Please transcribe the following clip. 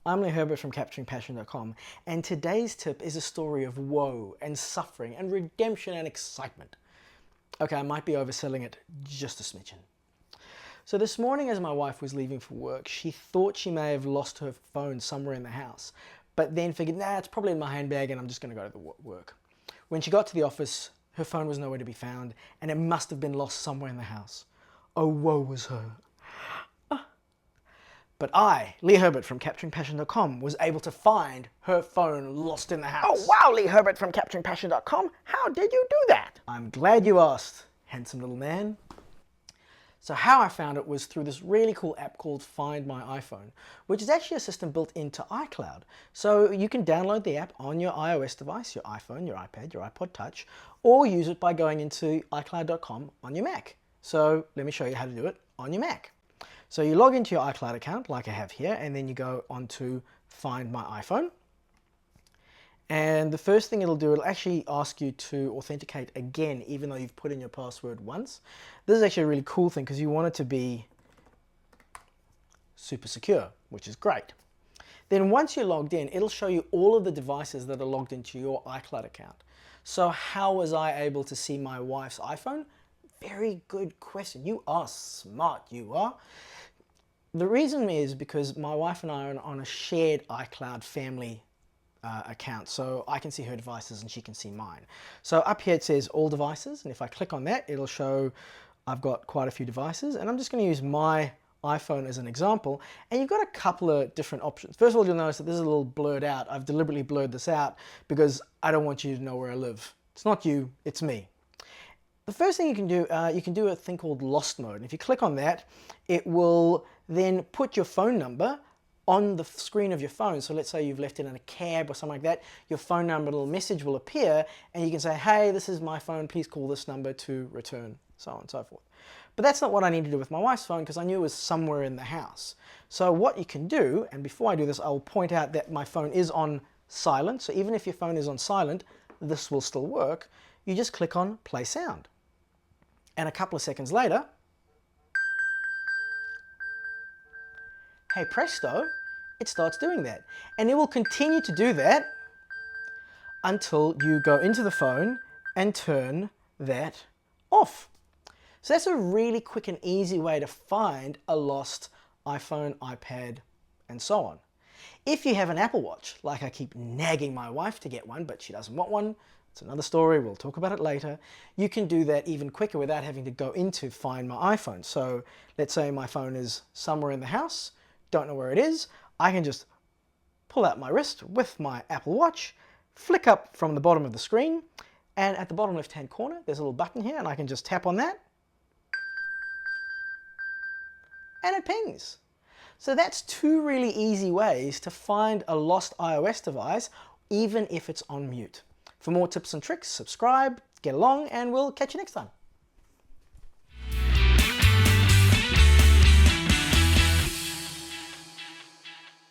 I'm Lee Herbert from CapturingPassion.com, and today's tip is a story of woe and suffering and redemption and excitement. Okay, I might be overselling it just a smidgen. So this morning as my wife was leaving for work, she thought she may have lost her phone somewhere in the house, but then figured, nah, it's probably in my handbag and I'm just going to go to work. When she got to the office, her phone was nowhere to be found, and it must have been lost somewhere in the house. Oh, woe was her. But I, Lee Herbert from CapturingPassion.com, was able to find her phone lost in the house. Oh wow, Lee Herbert from CapturingPassion.com. How did you do that? I'm glad you asked, handsome little man. So how I found it was through this really cool app called Find My iPhone, which is actually a system built into iCloud. So you can download the app on your iOS device, your iPhone, your iPad, your iPod Touch, or use it by going into iCloud.com on your Mac. So let me show you how to do it on your Mac. So you log into your iCloud account like I have here, and then you go on to Find My iPhone. And the first thing it'll do, it'll actually ask you to authenticate again, even though you've put in your password once. This is actually a really cool thing because you want it to be super secure, which is great. Then once you're logged in, it'll show you all of the devices that are logged into your iCloud account. So how was I able to see my wife's iPhone? Very good question. You are smart, you are. The reason is because my wife and I are on a shared iCloud family account, so I can see her devices and she can see mine. So up here it says all devices, and if I click on that, it'll show I've got quite a few devices, and I'm just going to use my iPhone as an example, and you've got a couple of different options. First of all, you'll notice that this is a little blurred out. I've deliberately blurred this out because I don't want you to know where I live. It's not you, it's me. The first thing you can do a thing called lost mode. And if you click on that, it will then put your phone number on the screen of your phone. So let's say you've left it in a cab or something like that, your phone number, little message will appear, and you can say, hey, this is my phone, please call this number to return, so on and so forth. But that's not what I need to do with my wife's phone because I knew it was somewhere in the house. So what you can do, and before I do this, I'll point out that my phone is on silent. So even if your phone is on silent, this will still work. You just click on play sound. And a couple of seconds later, hey presto, it starts doing that. And it will continue to do that until you go into the phone and turn that off. So that's a really quick and easy way to find a lost iPhone, iPad, and so on. If you have an Apple Watch, like I keep nagging my wife to get one, but she doesn't want one, it's another story, we'll talk about it later, you can do that even quicker without having to go into Find My iPhone. So let's say my phone is somewhere in the house, don't know where it is, I can just pull out my wrist with my Apple Watch, flick up from the bottom of the screen, and at the bottom left-hand corner, there's a little button here, and I can just tap on that, and it pings. So that's two really easy ways to find a lost iOS device, even if it's on mute. For more tips and tricks, subscribe, get along, and we'll catch you next time.